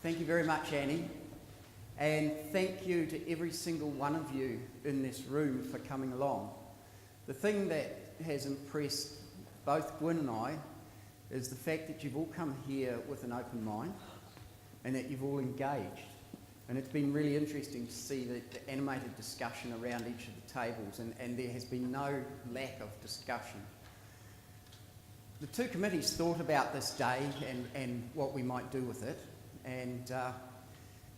Thank you very much, Annie. And thank you to every single one of you in this room for coming along. The thing that has impressed both Gwyn and I is the fact that you've all come here with an open mind and that you've all engaged. And it's been really interesting to see the animated discussion around each of the tables, and there has been no lack of discussion. The two committees thought about this day and what we might do with it, and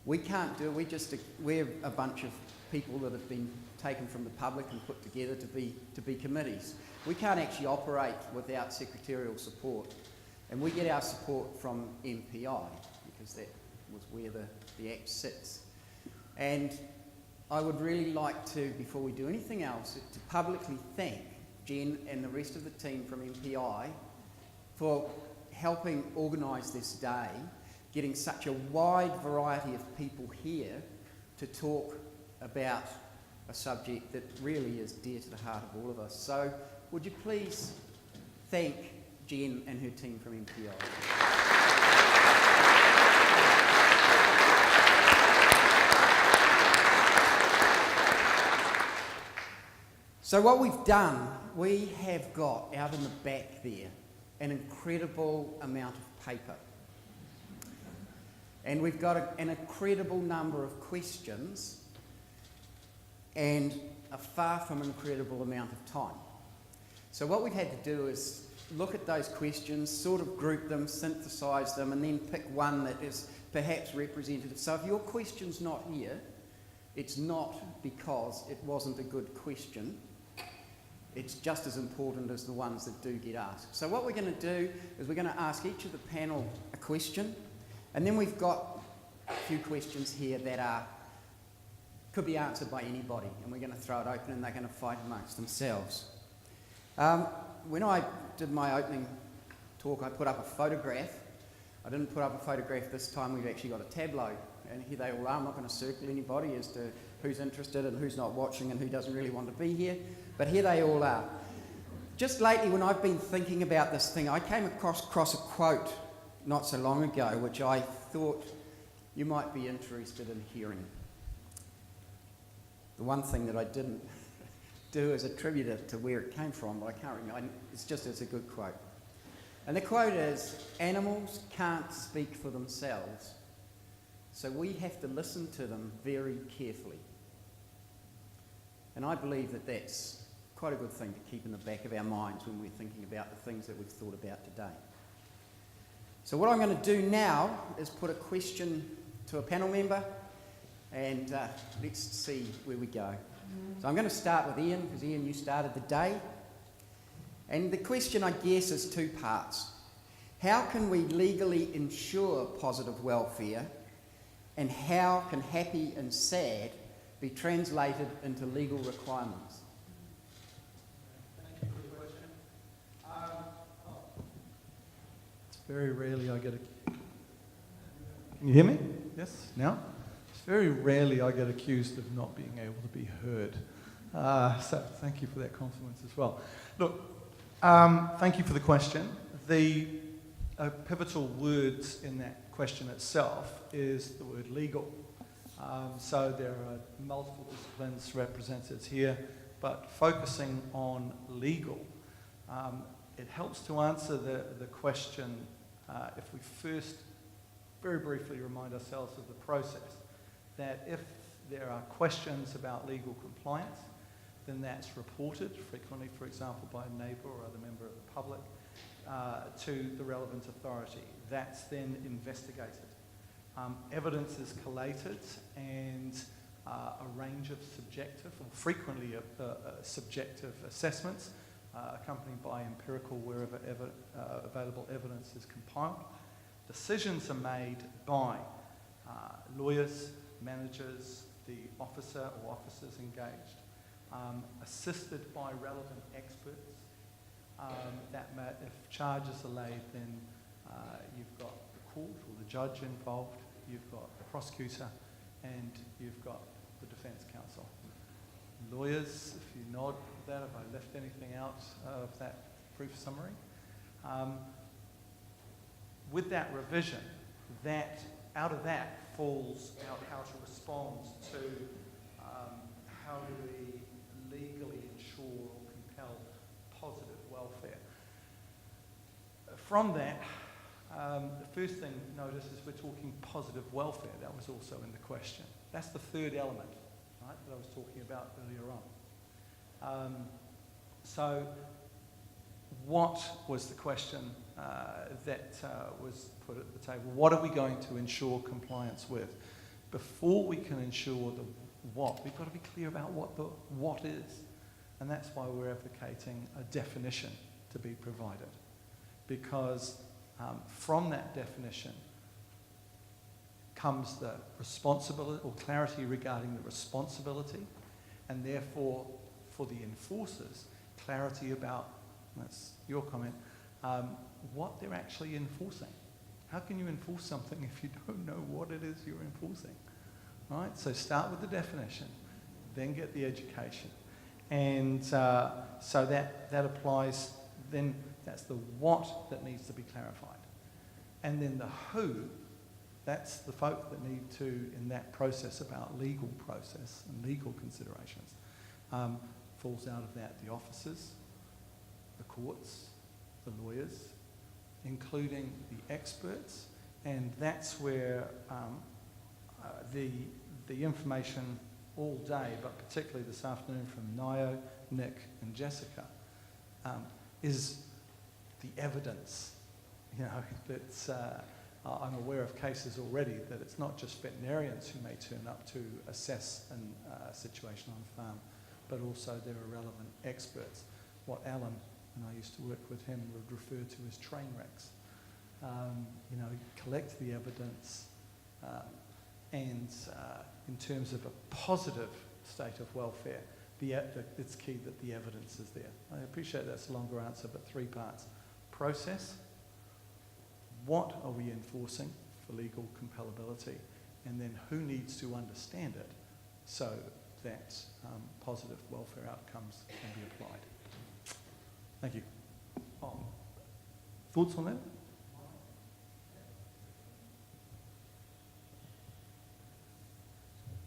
we can't do it. We're a bunch of people that have been taken from the public and put together to be committees. We can't actually operate without secretarial support, and we get our support from MPI because that was where the Act sits. And I would really like to, before we do anything else, to publicly thank Jen and the rest of the team from MPI for helping organise this day, getting such a wide variety of people here to talk about a subject that really is dear to the heart of all of us. So would you please thank Jen and her team from MPI. So what we've done, we have got out in the back there an incredible amount of paper. And we've got an incredible number of questions and a far from incredible amount of time. So what we've had to do is look at those questions, sort of group them, synthesise them, and then pick one that is perhaps representative. So if your question's not here, it's not because it wasn't a good question. It's just as important as the ones that do get asked. So what we're going to do is we're going to ask each of the panel a question, and then we've got a few questions here that could be answered by anybody, and we're going to throw it open and they're going to fight amongst themselves. When I did my opening talk, I put up a photograph. I didn't put up a photograph this time. We've actually got a tableau, and here they all are. I'm not going to circle anybody as to who's interested and who's not watching and who doesn't really want to be here, but here they all are. Just lately, when I've been thinking about this thing, I came across a quote not so long ago, which I thought you might be interested in hearing. The one thing that I didn't do is attribute it to where it came from, but I can't remember. It's a good quote. And the quote is, "Animals can't speak for themselves, so we have to listen to them very carefully." And I believe that that's quite a good thing to keep in the back of our minds when we're thinking about the things that we've thought about today. So what I'm going to do now is put a question to a panel member, and let's see where we go. So I'm going to start with Ian, because Ian, you started the day. And the question, I guess, is two parts. How can we legally ensure positive welfare, and how can happy and sad be translated into legal requirements? Thank you for the question. It's very rarely I get Can you hear me? Yes? Now? It's very rarely I get accused of not being able to be heard. So thank you for that compliment as well. Look, thank you for the question. The pivotal words in that question itself is the word legal. So there are multiple disciplines represented here, but focusing on legal, it helps to answer the question if we first very briefly remind ourselves of the process, that if there are questions about legal compliance, then that's reported frequently, for example, by a neighbour or other member of the public, to the relevant authority. That's then investigated. Evidence is collated, and a range of subjective, or frequently subjective assessments, accompanied by empirical wherever available evidence is compiled. Decisions are made by lawyers, managers, the officer or officers engaged, assisted by relevant experts. If charges are laid, then you've got the court or the judge involved, you've got the prosecutor, and you've got the defence counsel. Lawyers, if you nod at that, if I left anything out of that brief summary. With that revision, that out of that falls out how to respond to how do we legally ensure or compel positive welfare. From that, the first thing notice is we're talking positive welfare. That was also in the question. That's the third element, right, that I was talking about earlier on. So what was the question that was put at the table? What are we going to ensure compliance with? Before we can ensure the what, we've got to be clear about what the what is. And that's why we're advocating a definition to be provided. Because from that definition comes the responsibility or clarity regarding the responsibility, and therefore for the enforcers, clarity about, that's your comment, what they're actually enforcing. How can you enforce something if you don't know what it is you're enforcing? Right? So start with the definition, then get the education. And so that applies, then that's the what that needs to be clarified. And then the who, that's the folk that need to, in that process about legal process and legal considerations, falls out of that the officers, the courts, the lawyers, including the experts, and that's where the information all day, but particularly this afternoon from Nio, Nick and Jessica, is the evidence. You know, that's, I'm aware of cases already that it's not just veterinarians who may turn up to assess a situation on a farm, but also there are relevant experts. What Alan, and I used to work with him, would refer to as train wrecks. You know, collect the evidence, and in terms of a positive state of welfare, it's key that the evidence is there. I appreciate that's a longer answer, but 3 parts. Process, what are we enforcing for legal compellability, and then who needs to understand it so that positive welfare outcomes can be applied. Thank you. Thoughts on that?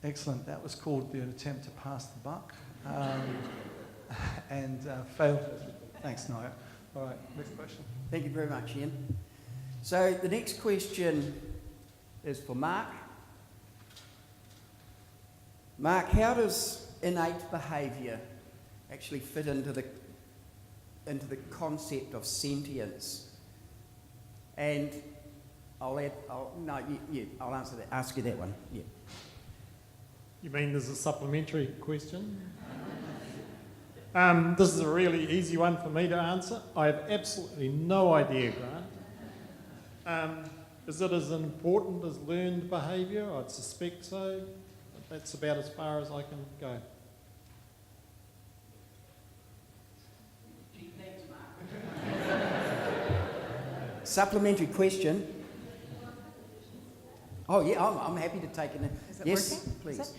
Excellent. That was called the attempt to pass the buck and failed. Thanks, Naya. All right, next question. Thank you very much, Ian. So the next question is for Mark. Mark, how does innate behaviour actually fit into the concept of sentience? And I'll answer that. Ask you that one. Yeah. You mean there's a supplementary question? This is a really easy one for me to answer. I have absolutely no idea, Grant. Is it as important as learned behaviour? I'd suspect so. That's about as far as I can go. Supplementary question. Oh yeah, I'm happy to take it. Is it Yes, working? please.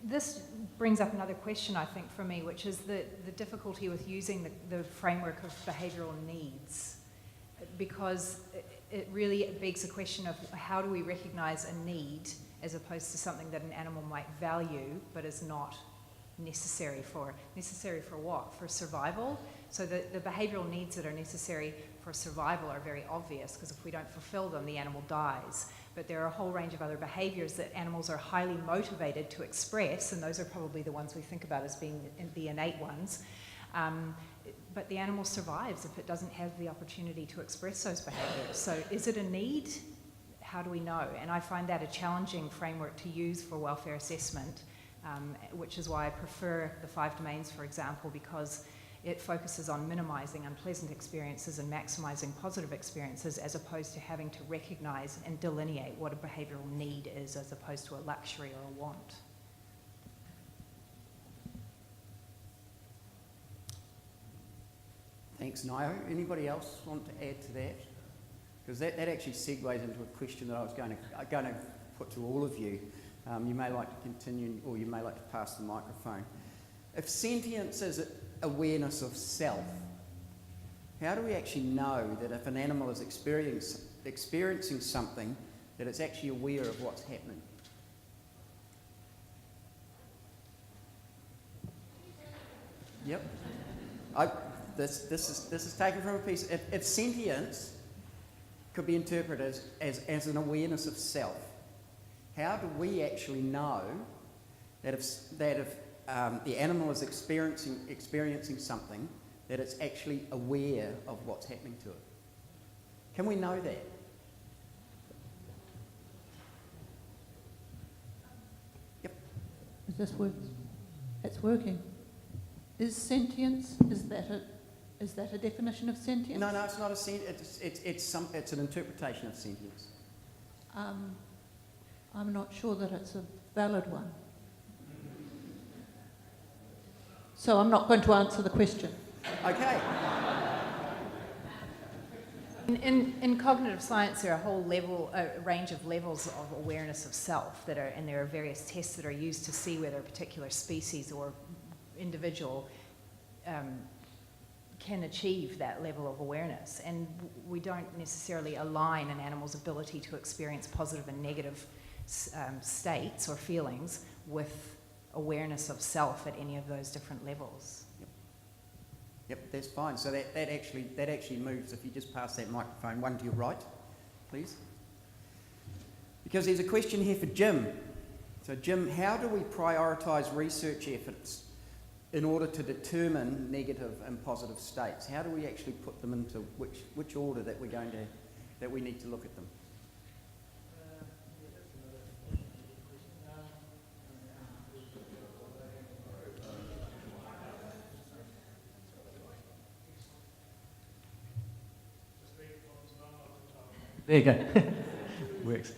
This brings up another question, I think, for me, which is the difficulty with using the framework of behavioural needs, because it really begs the question of how do we recognise a need as opposed to something that an animal might value but is not necessary for. Necessary for what? For survival? So the behavioural needs that are necessary for survival are very obvious, because if we don't fulfil them, the animal dies. But there are a whole range of other behaviours that animals are highly motivated to express, and those are probably the ones we think about as being the innate ones. But the animal survives if it doesn't have the opportunity to express those behaviours. So is it a need? How do we know? And I find that a challenging framework to use for welfare assessment, which is why I prefer the 5 domains, for example, because it focuses on minimising unpleasant experiences and maximising positive experiences, as opposed to having to recognise and delineate what a behavioural need is as opposed to a luxury or a want. Thanks, Nio. Anybody else want to add to that? Because that actually segues into a question that I was going to put to all of you. You may like to continue, or you may like to pass the microphone. If sentience is awareness of self, how do we actually know that if an animal is experiencing something, that it's actually aware of what's happening. Yep. This is taken from a piece. If sentience could be interpreted as an awareness of self, how do we actually know that if the animal is experiencing something, that it's actually aware of what's happening to it? Can we know that? Yep. Is this working? It's working. Is sentience, is that a definition of sentience? No, it's not a sentience. It's an interpretation of sentience. I'm not sure that it's a valid one. So I'm not going to answer the question. Okay. In cognitive science, there are a range of levels of awareness of self and there are various tests that are used to see whether a particular species or individual can achieve that level of awareness. And we don't necessarily align an animal's ability to experience positive and negative states or feelings with awareness of self at any of those different levels. Yep, that's fine. So that actually moves. If you just pass that microphone one to your right, please. Because there's a question here for Jim. So Jim, how do we prioritise research efforts in order to determine negative and positive states? How do we actually put them into which order that we need to look at them? There you go. Works.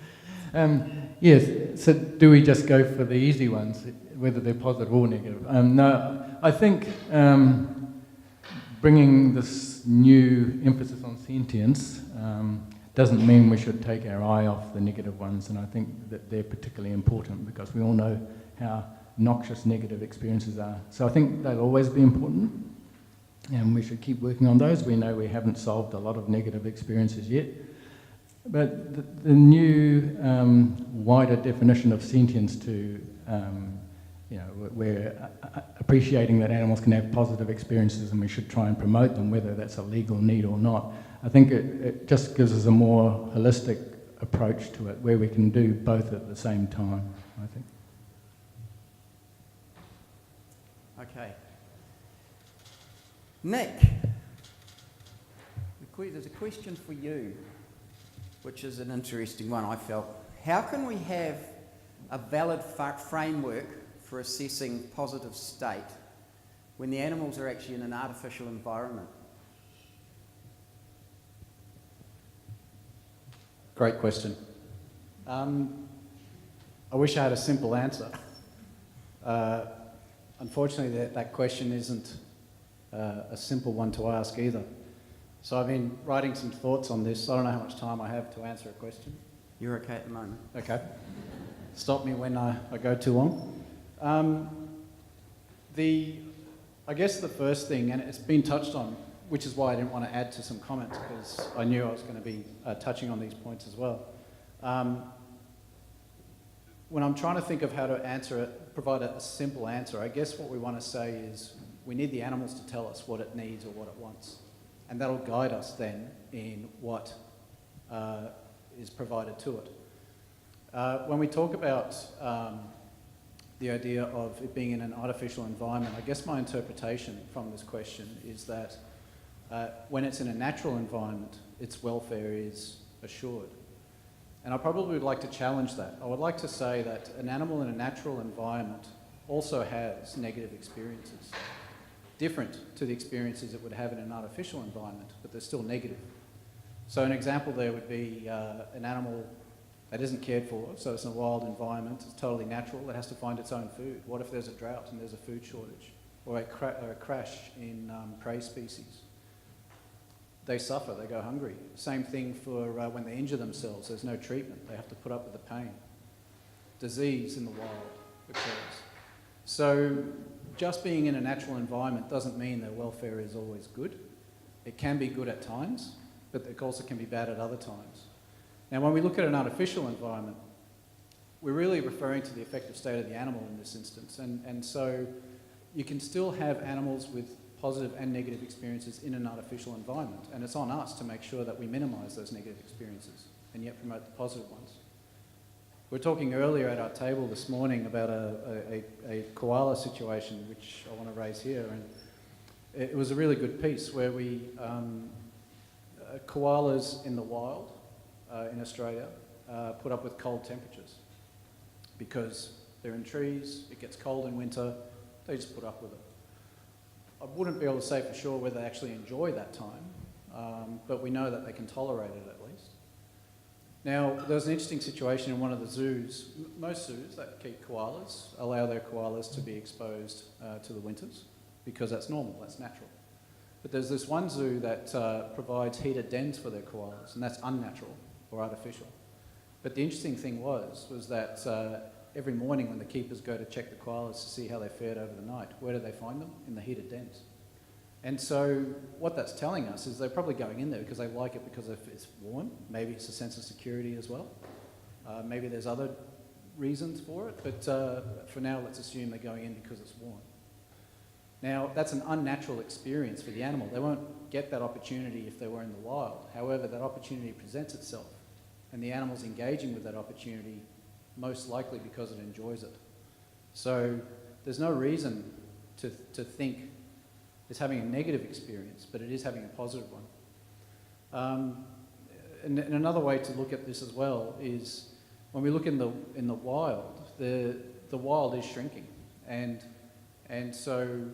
Yes, so do we just go for the easy ones, whether they're positive or negative? No, I think bringing this new emphasis on sentience doesn't mean we should take our eye off the negative ones, and I think that they're particularly important because we all know how noxious negative experiences are. So I think they'll always be important, and we should keep working on those. We know we haven't solved a lot of negative experiences yet. But the new wider definition of sentience to, we're appreciating that animals can have positive experiences and we should try and promote them, whether that's a legal need or not. I think it just gives us a more holistic approach to it, where we can do both at the same time, I think. Okay. Nick, there's a question for you, which is an interesting one, I felt. How can we have a valid framework for assessing positive state when the animals are actually in an artificial environment? Great question. I wish I had a simple answer. Unfortunately, that question isn't a simple one to ask either. So I've been writing some thoughts on this. I don't know how much time I have to answer a question. You're okay at the moment. Okay. Stop me when I go too long. I guess the first thing, and it's been touched on, which is why I didn't want to add to some comments, because I knew I was going to be touching on these points as well. When I'm trying to think of how to answer it, provide a simple answer, I guess what we want to say is we need the animals to tell us what it needs or what it wants. And that'll guide us then in what is provided to it. When we talk about the idea of it being in an artificial environment, I guess my interpretation from this question is that when it's in a natural environment, its welfare is assured. And I probably would like to challenge that. I would like to say that an animal in a natural environment also has negative experiences, different to the experiences it would have in an artificial environment, but they're still negative. So an example there would be an animal that isn't cared for, so it's in a wild environment, it's totally natural, it has to find its own food. What if there's a drought and there's a food shortage? Or a crash in prey species? They suffer, they go hungry. Same thing for when they injure themselves, there's no treatment, they have to put up with the pain. Disease in the wild occurs. So just being in a natural environment doesn't mean their welfare is always good. It can be good at times, but it also can be bad at other times. Now, when we look at an artificial environment, we're really referring to the effective state of the animal in this instance. And so you can still have animals with positive and negative experiences in an artificial environment. And it's on us to make sure that we minimise those negative experiences and yet promote the positive ones. We were talking earlier at our table this morning about a koala situation, which I want to raise here. And it was a really good piece where we, koalas in the wild in Australia put up with cold temperatures because they're in trees, it gets cold in winter, they just put up with it. I wouldn't be able to say for sure whether they actually enjoy that time, but we know that they can tolerate it at least. Now, there was an interesting situation in one of the zoos. Most zoos that keep koalas allow their koalas to be exposed to the winters because that's normal, that's natural. But there's this one zoo that provides heated dens for their koalas, and that's unnatural or artificial. But the interesting thing was that every morning when the keepers go to check the koalas to see how they fared over the night, where do they find them? In the heated dens. And so what that's telling us is they're probably going in there because they like it because it's warm. Maybe it's a sense of security as well. Maybe there's other reasons for it, but for now let's assume they're going in because it's warm. Now, that's an unnatural experience for the animal. They won't get that opportunity if they were in the wild. However, that opportunity presents itself, and the animal's engaging with that opportunity most likely because it enjoys it. So there's no reason to think it's having a negative experience, but it is having a positive one. And another way to look at this as well is when we look in the wild, the wild is shrinking, and so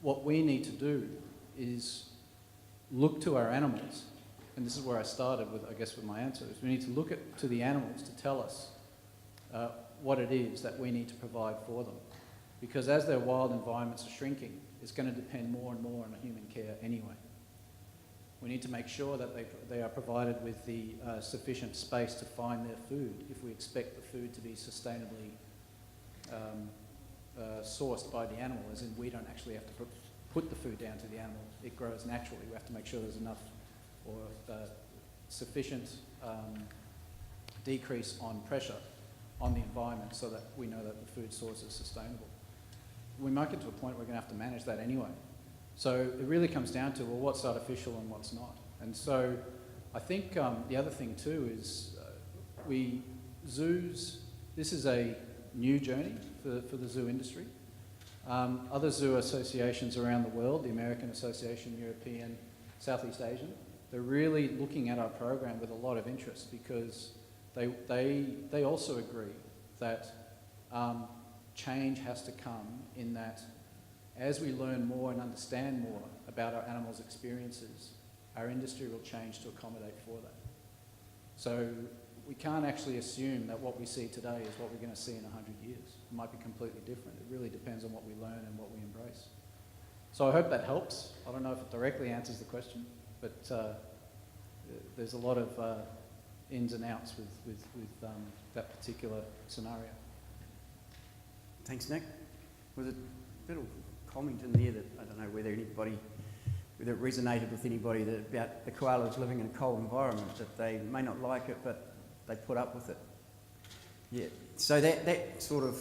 what we need to do is look to our animals, and this is where I started with, I guess, with my answer, is we need to look to the animals to tell us what it is that we need to provide for them. Because as their wild environments are shrinking, it's going to depend more and more on human care anyway. We need to make sure that they are provided with the sufficient space to find their food if we expect the food to be sustainably sourced by the animal, as in we don't actually have to put the food down to the animal. It grows naturally. We have to make sure there's enough or sufficient decrease on pressure on the environment so that we know that the food source is sustainable. We might get to a point where we're going to have to manage that anyway. So it really comes down to, well, what's artificial and what's not. And so I think the other thing too is zoos, this is a new journey for the zoo industry. Other zoo associations around the world, the American Association, European, Southeast Asian, they're really looking at our program with a lot of interest because they also agree that change has to come in that as we learn more and understand more about our animals' experiences, our industry will change to accommodate for that. So we can't actually assume that what we see today is what we're going to see in 100 years. It might be completely different. It really depends on what we learn and what we embrace. So I hope that helps. I don't know if it directly answers the question, but there's a lot of ins and outs with that particular scenario. Thanks, Nick. Was a little comment in there that I don't know whether it resonated with anybody about the koalas living in a cold environment, that they may not like it, but they put up with it. Yeah. So that sort of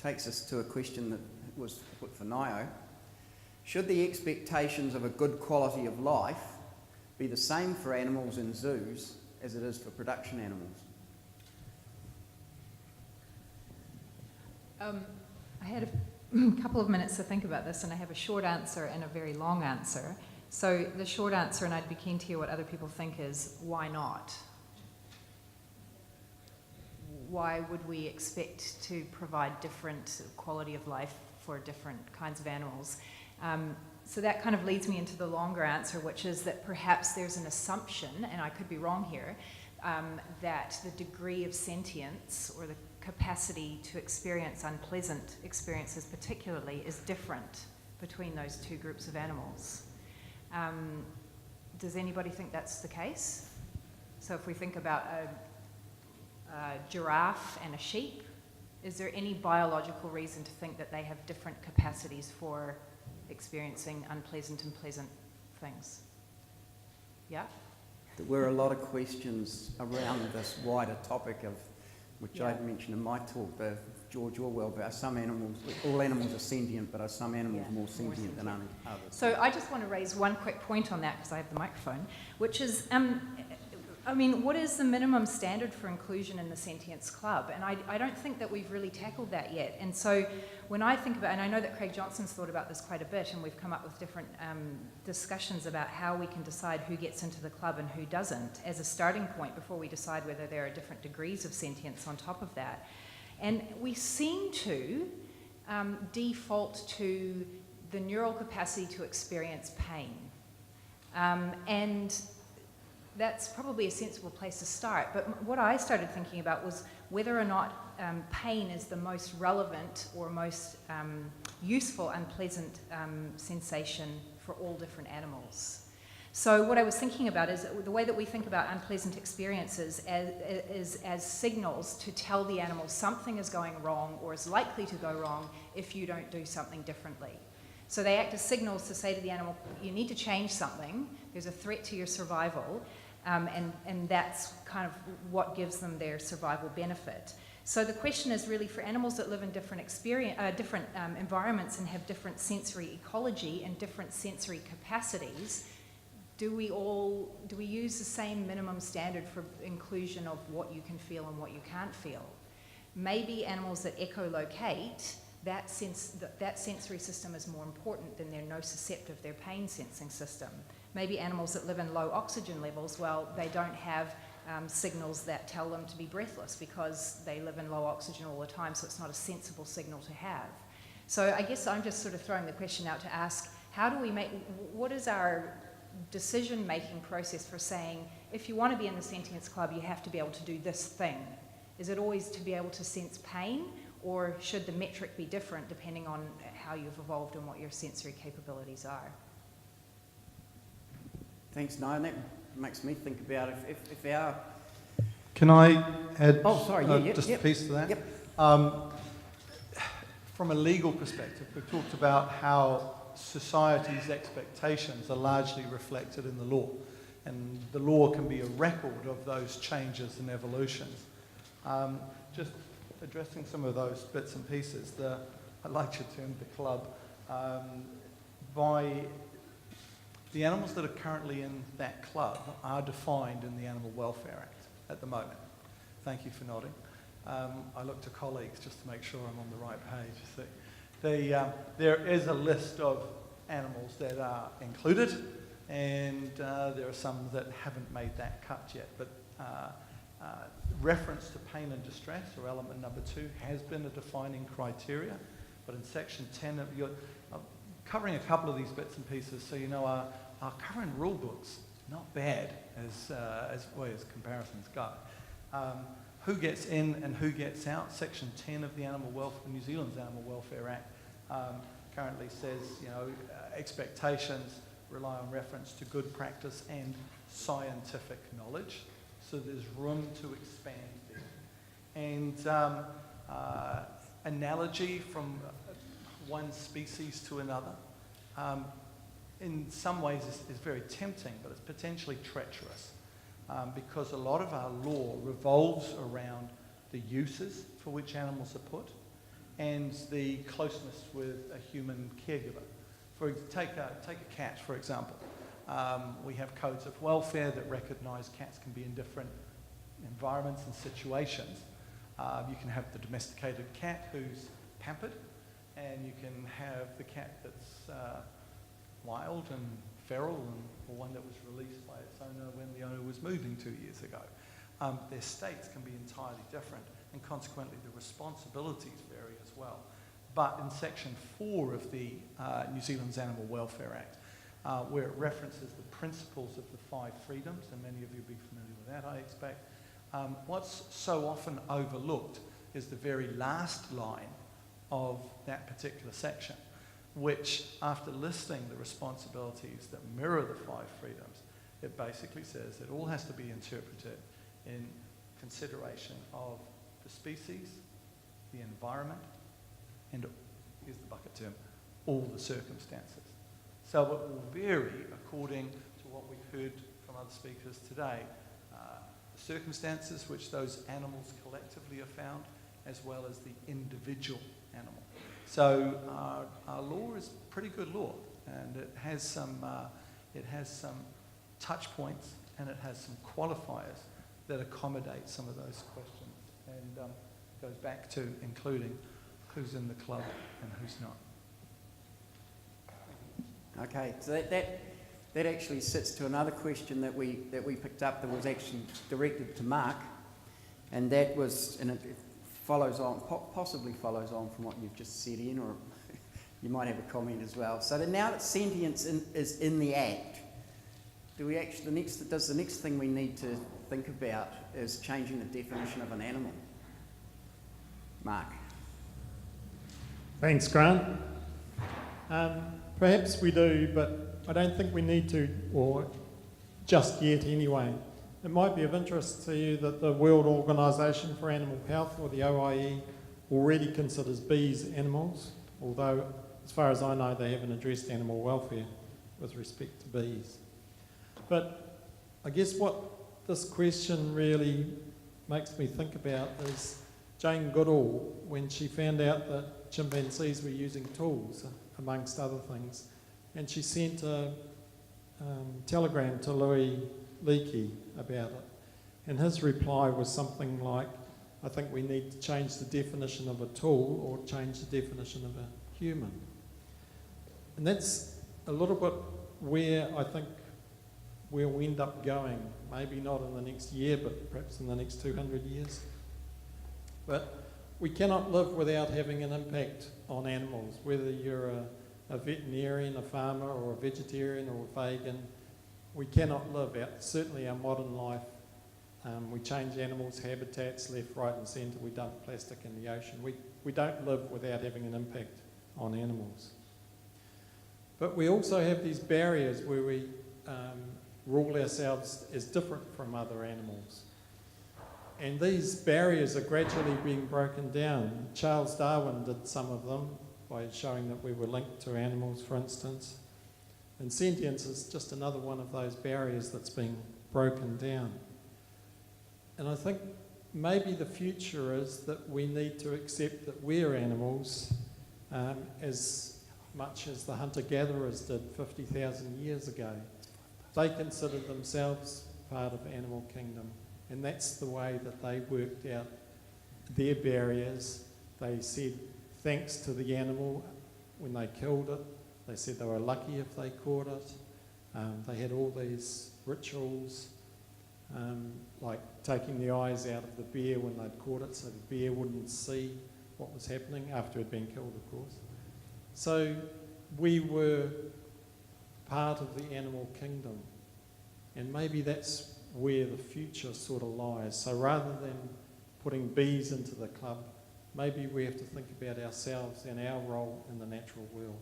takes us to a question that was put for Nio. Should the expectations of a good quality of life be the same for animals in zoos as it is for production animals? I had a couple of minutes to think about this, and I have a short answer and a very long answer. So the short answer, and I'd be keen to hear what other people think, is why not? Why would we expect to provide different quality of life for different kinds of animals? So that kind of leads me into the longer answer, which is that perhaps there's an assumption, and I could be wrong here, that the degree of sentience or the capacity to experience unpleasant experiences particularly is different between those two groups of animals. Does anybody think that's the case? So if we think about a giraffe and a sheep, is there any biological reason to think that they have different capacities for experiencing unpleasant and pleasant things? Yeah? there were a lot of questions around this wider topic of, which I mentioned in my talk, the George Orwell, but are some animals, all animals are sentient, but are some animals more sentient than others? So I just want to raise one quick point on that because I have the microphone, which is, I mean, what is the minimum standard for inclusion in the Sentience Club? And I don't think that we've really tackled that yet. And so when I think about, and I know that Craig Johnson's thought about this quite a bit, and we've come up with different discussions about how we can decide who gets into the club and who doesn't as a starting point before we decide whether there are different degrees of sentience on top of that. And we seem to default to the neural capacity to experience pain. And that's probably a sensible place to start. But what I started thinking about was whether or not pain is the most relevant or most useful, unpleasant sensation for all different animals. So what I was thinking about is the way that we think about unpleasant experiences as signals to tell the animal something is going wrong or is likely to go wrong if you don't do something differently. So they act as signals to say to the animal, you need to change something, there's a threat to your survival, and that's kind of what gives them their survival benefit. So the question is really for animals that live in different environments and have different sensory ecology and different sensory capacities, do we use the same minimum standard for inclusion of what you can feel and what you can't feel? Maybe animals that echolocate, that sensory system is more important than their nociceptive, their pain sensing system. Maybe animals that live in low oxygen levels, well, they don't have signals that tell them to be breathless because they live in low oxygen all the time, so it's not a sensible signal to have. So I guess I'm just sort of throwing the question out to ask, what is our decision-making process for saying, if you want to be in the Sentience Club, you have to be able to do this thing? Is it always to be able to sense pain, or should the metric be different depending on how you've evolved and what your sensory capabilities are? Thanks, Niall. That makes me think about if our... Can I add just a piece to that? Yep. From a legal perspective, we've talked about how society's expectations are largely reflected in the law, and the law can be a record of those changes and evolutions. Just addressing some of those bits and pieces, I like your term, the club, by the animals that are currently in that club are defined in the Animal Welfare Act at the moment. Thank you for nodding. I look to colleagues just to make sure I'm on the right page. There is a list of animals that are included, and there are some that haven't made that cut yet. But reference to pain and distress, or element number 2, has been a defining criteria. But in section 10 of your, covering a couple of these bits and pieces, so you know our current rule book's not bad as way as comparisons go. Who gets in and who gets out? Section 10 of the New Zealand's Animal Welfare Act currently says, expectations rely on reference to good practice and scientific knowledge. So there's room to expand there. And analogy from one species to another, in some ways is very tempting, but it's potentially treacherous. Because a lot of our law revolves around the uses for which animals are put and the closeness with a human caregiver. Take a cat, for example. We have codes of welfare that recognise cats can be in different environments and situations. You can have the domesticated cat who's pampered, and you can have the cat that's wild and feral, or one that was released by its owner when the owner was moving 2 years ago. Their states can be entirely different, and consequently the responsibilities vary as well. But in section 4 of the New Zealand's Animal Welfare Act, where it references the principles of the 5 freedoms, and many of you will be familiar with that, I expect, what's so often overlooked is the very last line of that particular section, which, after listing the responsibilities that mirror the 5 freedoms, it basically says that all has to be interpreted in consideration of the species, the environment, and, here's the bucket term, all the circumstances. So it will vary according to what we've heard from other speakers today, the circumstances which those animals collectively are found, as well as the individual animal. So our law is pretty good law, and it has some touch points, and it has some qualifiers that accommodate some of those questions, and goes back to including who's in the club and who's not. Okay, so that actually sits to another question that we picked up that was actually directed to Mark, and that was, and it follows on, possibly follows on from what you've just said, Ian, or you might have a comment as well. So that now that sentience is in the Act, do we actually, the next thing we need to think about is changing the definition of an animal? Mark. Thanks, Grant. Perhaps we do, but I don't think we need to, or just yet anyway. It might be of interest to you that the World Organisation for Animal Health, or the OIE, already considers bees animals, although, as far as I know, they haven't addressed animal welfare with respect to bees. But I guess what this question really makes me think about is Jane Goodall, when she found out that chimpanzees were using tools, amongst other things, and she sent a telegram to Louis Leakey about it. And his reply was something like, I think we need to change the definition of a tool or change the definition of a human. And that's a little bit where I think we'll end up going, maybe not in the next year, but perhaps in the next 200 years. But we cannot live without having an impact on animals, whether you're a veterinarian, a farmer, or a vegetarian, or a vegan. We cannot live out, certainly our modern life. We change animals' habitats left, right and centre. We dump plastic in the ocean. We don't live without having an impact on animals. But we also have these barriers where we rule ourselves as different from other animals. And these barriers are gradually being broken down. Charles Darwin did some of them by showing that we were linked to animals, for instance. And sentience is just another one of those barriers that's being broken down. And I think maybe the future is that we need to accept that we're animals as much as the hunter-gatherers did 50,000 years ago. They considered themselves part of animal kingdom, and that's the way that they worked out their barriers. They said thanks to the animal when they killed it. They said they were lucky if they caught it. They had all these rituals, like taking the eyes out of the bear when they'd caught it so the bear wouldn't see what was happening after it had been killed, of course. So we were part of the animal kingdom, and maybe that's where the future sort of lies. So rather than putting bees into the club, maybe we have to think about ourselves and our role in the natural world.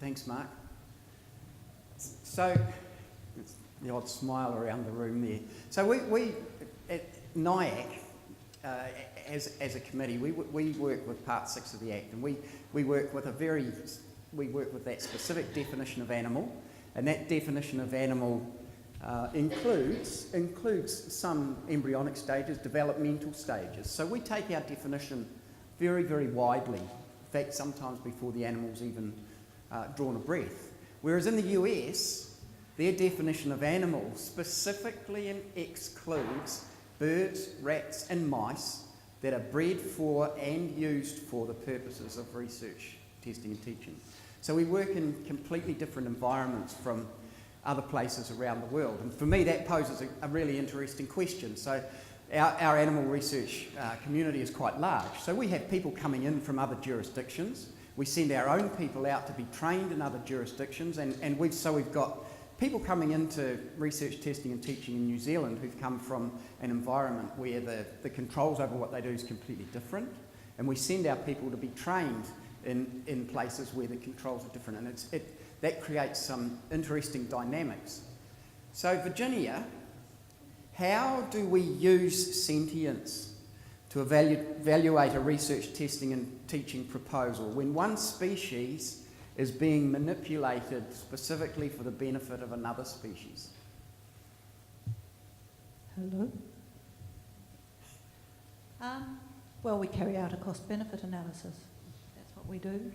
Thanks, Mark. So, the odd smile around the room there. So we at NIAC, as a committee, we work with Part 6 of the Act, and we work with that specific definition of animal, and that definition of animal includes some embryonic stages, developmental stages. So we take our definition very, very widely. In fact, sometimes before the animal's even drawn a breath. Whereas in the US, their definition of animal specifically excludes birds, rats and mice that are bred for and used for the purposes of research, testing and teaching. So we work in completely different environments from other places around the world. And for me, that poses a really interesting question. So our animal research community is quite large. So we have people coming in from other jurisdictions. We send our own people out to be trained in other jurisdictions, and we've got people coming into research, testing and teaching in New Zealand who've come from an environment where the controls over what they do is completely different, and we send our people to be trained in places where the controls are different, and that creates some interesting dynamics. So Virginia, how do we use sentience to evaluate a research, testing and teaching proposal when one species is being manipulated specifically for the benefit of another species? Hello? Well, we carry out a cost-benefit analysis. That's what we do.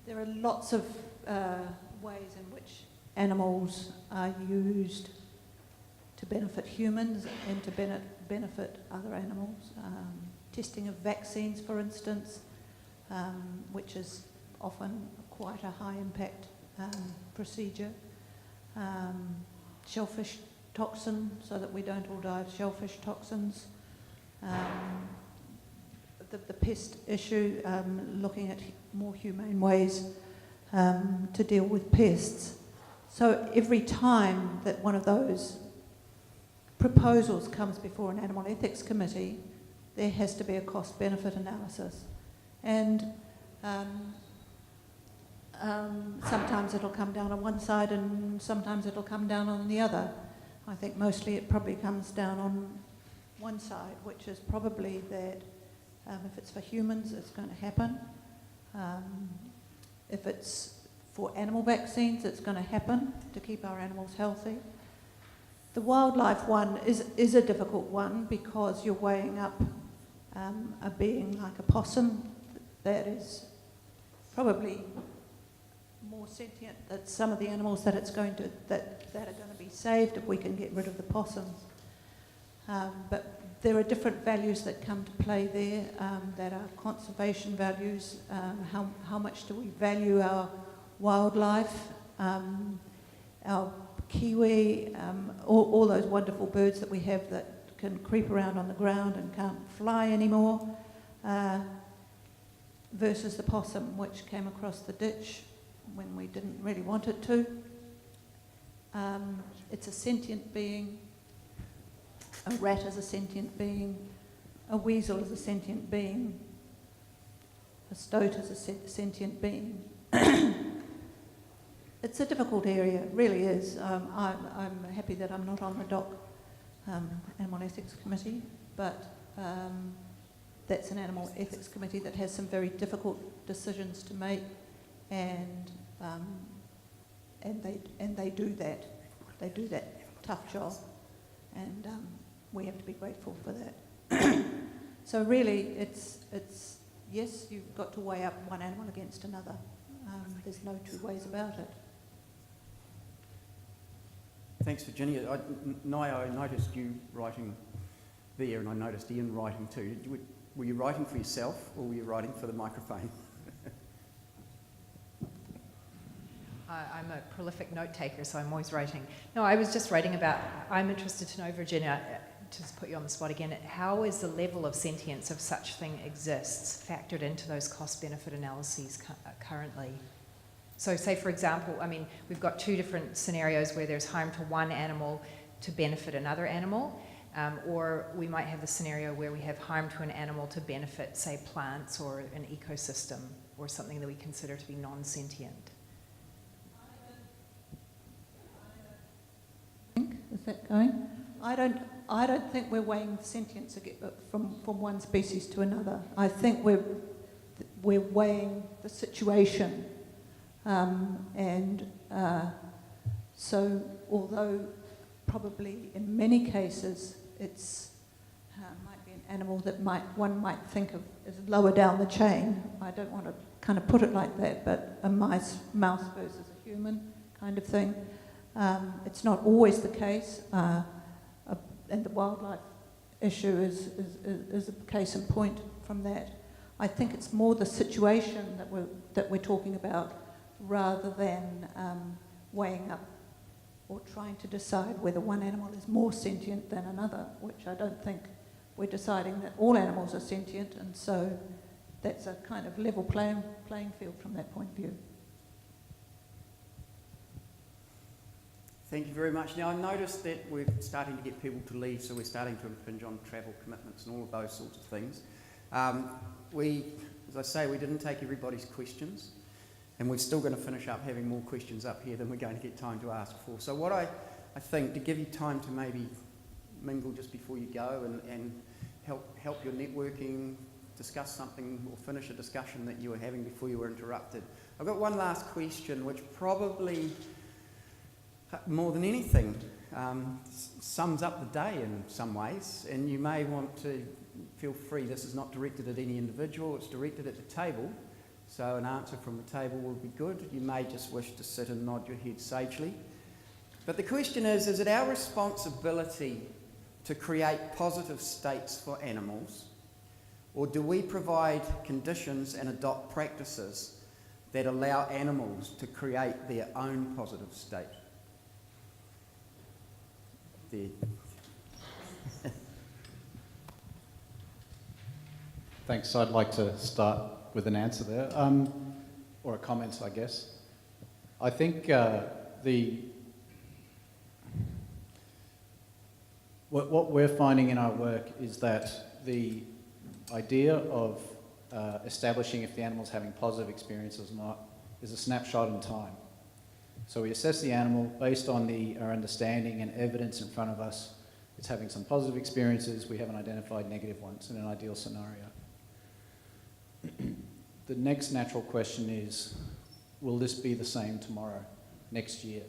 There are lots of ways in which animals are used to benefit humans and to benefit other animals. Testing of vaccines, for instance, which is often quite a high-impact procedure. Shellfish toxin, so that we don't all die of shellfish toxins. The pest issue, looking at more humane ways to deal with pests. So every time that one of those proposals comes before an animal ethics committee, there has to be a cost-benefit analysis. And sometimes it'll come down on one side and sometimes it'll come down on the other. I think mostly it probably comes down on one side, which is probably that if it's for humans, it's going to happen. If it's for animal vaccines, it's going to happen to keep our animals healthy. The wildlife one is a difficult one because you're weighing up a being like a possum that is probably more sentient than some of the animals that are going to be saved if we can get rid of the possums. But there are different values that come to play there that are conservation values. How much do we value our wildlife, our kiwi, all those wonderful birds that we have that can creep around on the ground and can't fly anymore, versus the possum, which came across the ditch when we didn't really want it to. It's a sentient being. A rat is a sentient being. A weasel is a sentient being. A stoat is a sentient being. It's a difficult area, it really is. I'm happy that I'm not on the DOC Animal Ethics Committee, but that's an Animal Ethics Committee that has some very difficult decisions to make, and they do that. They do that tough job, and we have to be grateful for that. So really, it's yes, you've got to weigh up one animal against another. There's no two ways about it. Thanks, Virginia. I noticed you writing there, and I noticed Ian writing too. Were you writing for yourself, or were you writing for the microphone? I'm a prolific note taker, so I'm always writing. No, I was just writing about, I'm interested to know, Virginia, to just put you on the spot again, how is the level of sentience of such thing exists factored into those cost-benefit analyses currently? So say, for example, I mean, we've got two different scenarios where there's harm to one animal to benefit another animal, or we might have the scenario where we have harm to an animal to benefit, say, plants or an ecosystem or something that we consider to be non-sentient. Is that going? I don't think we're weighing sentience from one species to another. I think we're weighing the situation, so although probably in many cases it's might be an animal that one might think of as lower down the chain. I don't want to kind of put it like that, but a mouse versus a human kind of thing. It's not always the case, and the wildlife issue is a case in point from that. I think it's more the situation that we're talking about, rather than weighing up or trying to decide whether one animal is more sentient than another, which I don't think we're deciding that all animals are sentient, and so that's a kind of level playing field from that point of view. Thank you very much. Now, I noticed that we're starting to get people to leave, so we're starting to impinge on travel commitments and all of those sorts of things. As I say, we didn't take everybody's questions, and we're still going to finish up having more questions up here than we're going to get time to ask for. So what I think, to give you time to maybe mingle just before you go and help your networking, discuss something or finish a discussion that you were having before you were interrupted. I've got one last question, which probably, more than anything, sums up the day in some ways, and you may want to feel free. This is not directed at any individual, it's directed at the table, so an answer from the table will be good. You may just wish to sit and nod your head sagely. But the question is it our responsibility to create positive states for animals, or do we provide conditions and adopt practices that allow animals to create their own positive state? There. Thanks. I'd like to start with an answer there, or a comment, I guess. I think what we're finding in our work is that the idea of establishing if the animal's having positive experiences or not is a snapshot in time. So we assess the animal based on our understanding and evidence in front of us. It's having some positive experiences. We haven't identified negative ones in an ideal scenario. The next natural question is, will this be the same tomorrow, next year?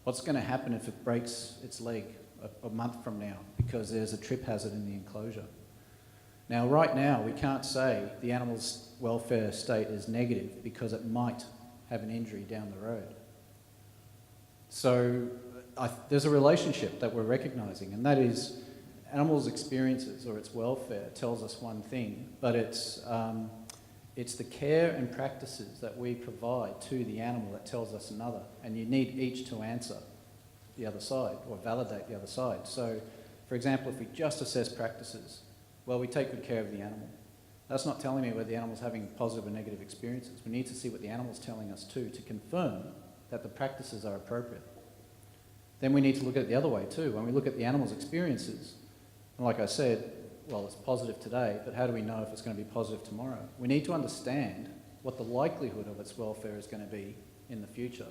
What's going to happen if it breaks its leg a month from now because there's a trip hazard in the enclosure? Now, right now, we can't say the animal's welfare state is negative because it might have an injury down the road. So there's a relationship that we're recognising, and that is animals' experiences or its welfare tells us one thing, but it's the care and practices that we provide to the animal that tells us another, and you need each to answer the other side or validate the other side. So, for example, if we just assess practices, well, we take good care of the animal. That's not telling me whether the animal's having positive or negative experiences. We need to see what the animal's telling us too to confirm that the practices are appropriate. Then we need to look at it the other way too. When we look at the animal's experiences, and like I said, well, it's positive today, but how do we know if it's going to be positive tomorrow? We need to understand what the likelihood of its welfare is going to be in the future.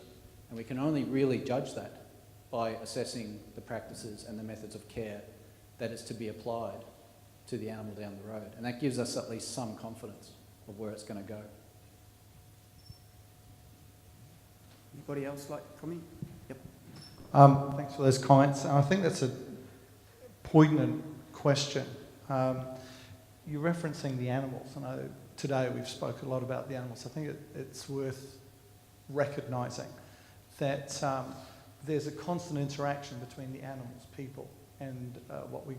And we can only really judge that by assessing the practices and the methods of care that is to be applied to the animal down the road. And that gives us at least some confidence of where it's going to go. Anybody else like to comment? Yep. Thanks for those comments. I think that's a poignant question. You're referencing the animals, and today we've spoken a lot about the animals. I think it's worth recognising that there's a constant interaction between the animals, people, and what we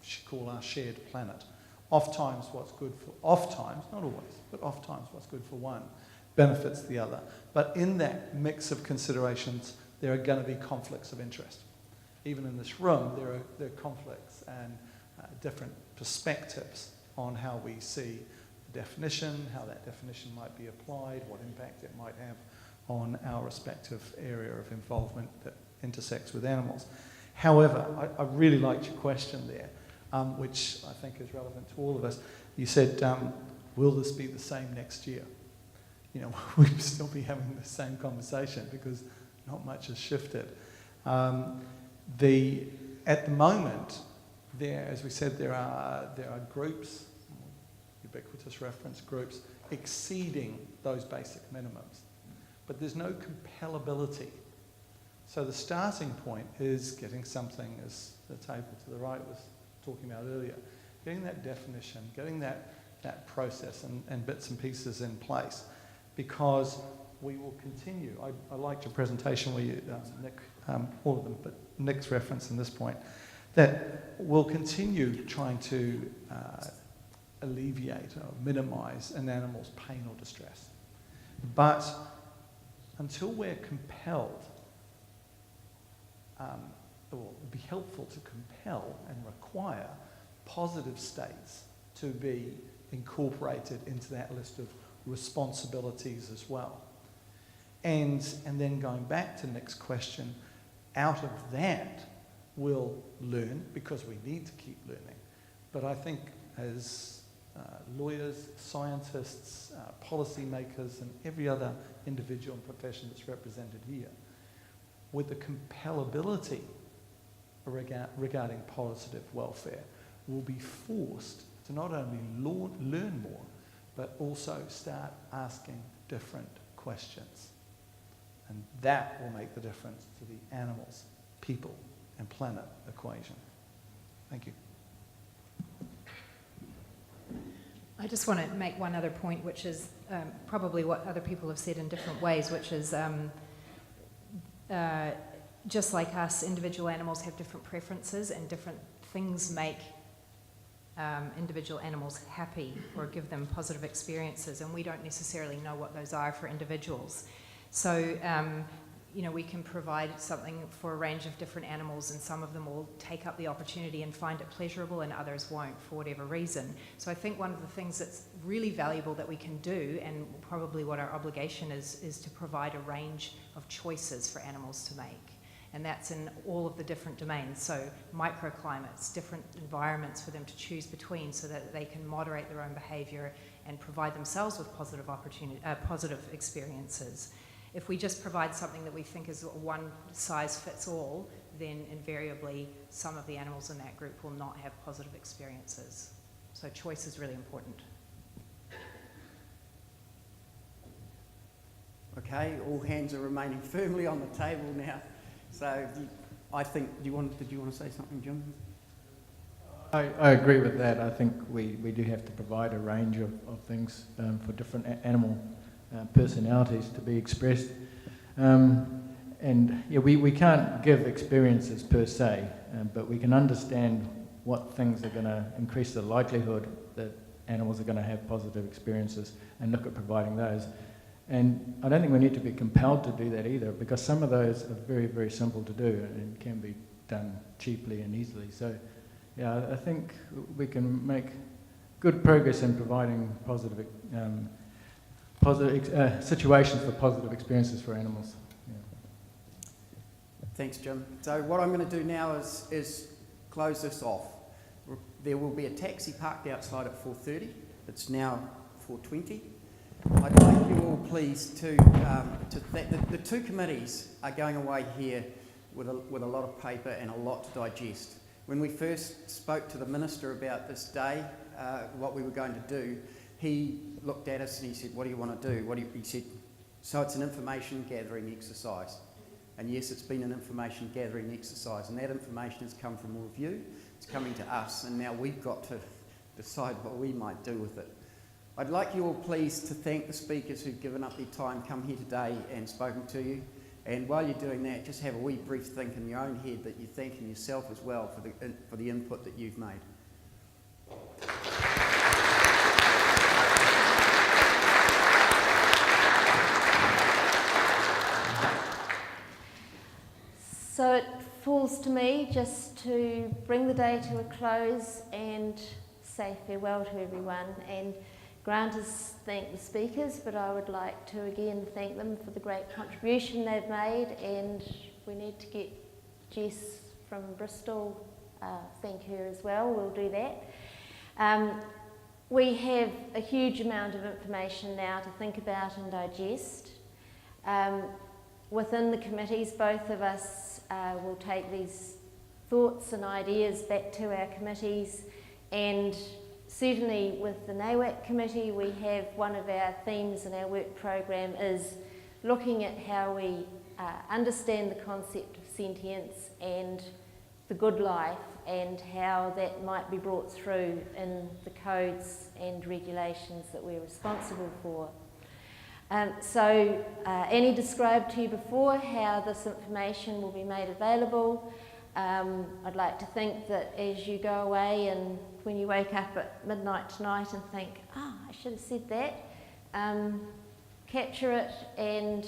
should call our shared planet. Oftentimes, not always, but oftentimes what's good for one benefits the other. But in that mix of considerations, there are going to be conflicts of interest. Even in this room, there are conflicts and different perspectives on how we see the definition, how that definition might be applied, what impact it might have on our respective area of involvement that intersects with animals. However, I really liked your question there, which I think is relevant to all of us. You said, will this be the same next year? You know, we'll still be having the same conversation because not much has shifted. At the moment, as we said, there are groups, ubiquitous reference groups, exceeding those basic minimums. But there's no compellability. So the starting point is getting something, as the table to the right was talking about earlier, getting that definition, getting that process and bits and pieces in place, because we will continue. I liked your presentation where you, Nick, all of them, but Nick's reference in this point, that we'll continue trying to alleviate or minimise an animal's pain or distress. But until we're compelled, it would be helpful to compel and require positive states to be incorporated into that list of responsibilities as well. And then going back to Nick's question, out of that we'll learn, because we need to keep learning. But I think as lawyers, scientists, policymakers, and every other individual and profession that's represented here, with the compellability regarding positive welfare, will be forced to not only learn more, but also start asking different questions. And that will make the difference to the animals, people, and planet equation. Thank you. I just want to make one other point, which is probably what other people have said in different ways, which is just like us, individual animals have different preferences and different things make individual animals happy or give them positive experiences, and we don't necessarily know what those are for individuals. So, you know, we can provide something for a range of different animals, and some of them will take up the opportunity and find it pleasurable, and others won't for whatever reason. So I think one of the things that's really valuable that we can do, and probably what our obligation is to provide a range of choices for animals to make. And that's in all of the different domains. So microclimates, different environments for them to choose between so that they can moderate their own behaviour and provide themselves with positive experiences. If we just provide something that we think is a one size fits all, then invariably some of the animals in that group will not have positive experiences. So choice is really important. Okay, all hands are remaining firmly on the table now. So I think, did you want to say something, Jim? I agree with that. I think we do have to provide a range of things for different animal personalities to be expressed. And yeah, we can't give experiences per se, but we can understand what things are going to increase the likelihood that animals are going to have positive experiences and look at providing those. And I don't think we need to be compelled to do that either, because some of those are very, very simple to do and can be done cheaply and easily. So yeah, I think we can make good progress in providing positive situations for positive experiences for animals. Yeah. Thanks, Jim. So what I'm going to do now is close this off. There will be a taxi parked outside at 4:30. It's now 4:20. I'd like you all, please, the two committees are going away here with a lot of paper and a lot to digest. When we first spoke to the Minister about this day, what we were going to do, he looked at us and he said, "What do you want to do?" He said, "So it's an information gathering exercise." And yes, it's been an information gathering exercise, and that information has come from all of you, it's coming to us, and now we've got to decide what we might do with it. I'd like you all, please, to thank the speakers who've given up their time, come here today and spoken to you. And while you're doing that, just have a wee brief think in your own head that you're thanking yourself as well for the input that you've made. So it falls to me just to bring the day to a close and say farewell to everyone. And Grant has thanked the speakers, but I would like to again thank them for the great contribution they've made, and we need to get Jess from Bristol, thank her as well, we'll do that. We have a huge amount of information now to think about and digest. Within the committees, both of us will take these thoughts and ideas back to our committees, and certainly with the NAWAC committee, we have one of our themes in our work program is looking at how we understand the concept of sentience and the good life, and how that might be brought through in the codes and regulations that we're responsible for. So Annie described to you before how this information will be made available. I'd like to think that as you go away and when you wake up at midnight tonight and think, I should have said that, capture it and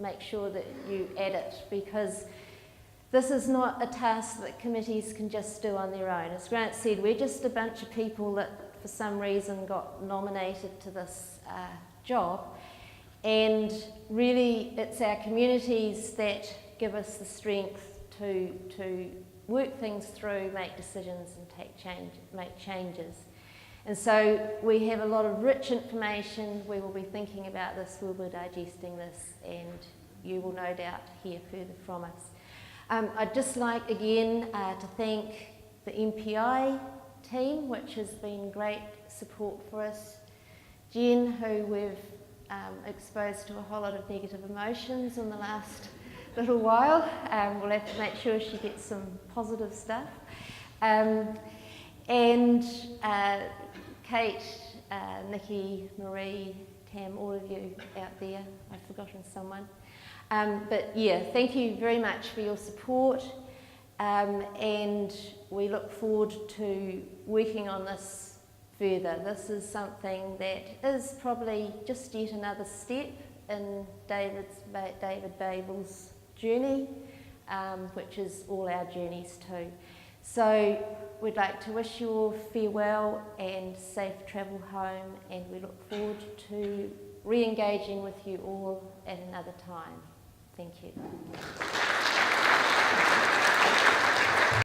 make sure that you add it, because this is not a task that committees can just do on their own. As Grant said, we're just a bunch of people that for some reason got nominated to this job, and really it's our communities that give us the strength to work things through, make decisions and make changes. And so we have a lot of rich information. We will be thinking about this, we'll be digesting this, and you will no doubt hear further from us. I'd just like again to thank the MPI team, which has been great support for us. Jen, who we've exposed to a whole lot of negative emotions in the last little while. We'll have to make sure she gets some positive stuff. And Kate, Nikki, Marie, Tam, all of you out there. I've forgotten someone. But yeah, thank you very much for your support. And we look forward to working on this further. This is something that is probably just yet another step in David Babel's journey, which is all our journeys too. So we'd like to wish you all farewell and safe travel home, and we look forward to re-engaging with you all at another time. Thank you.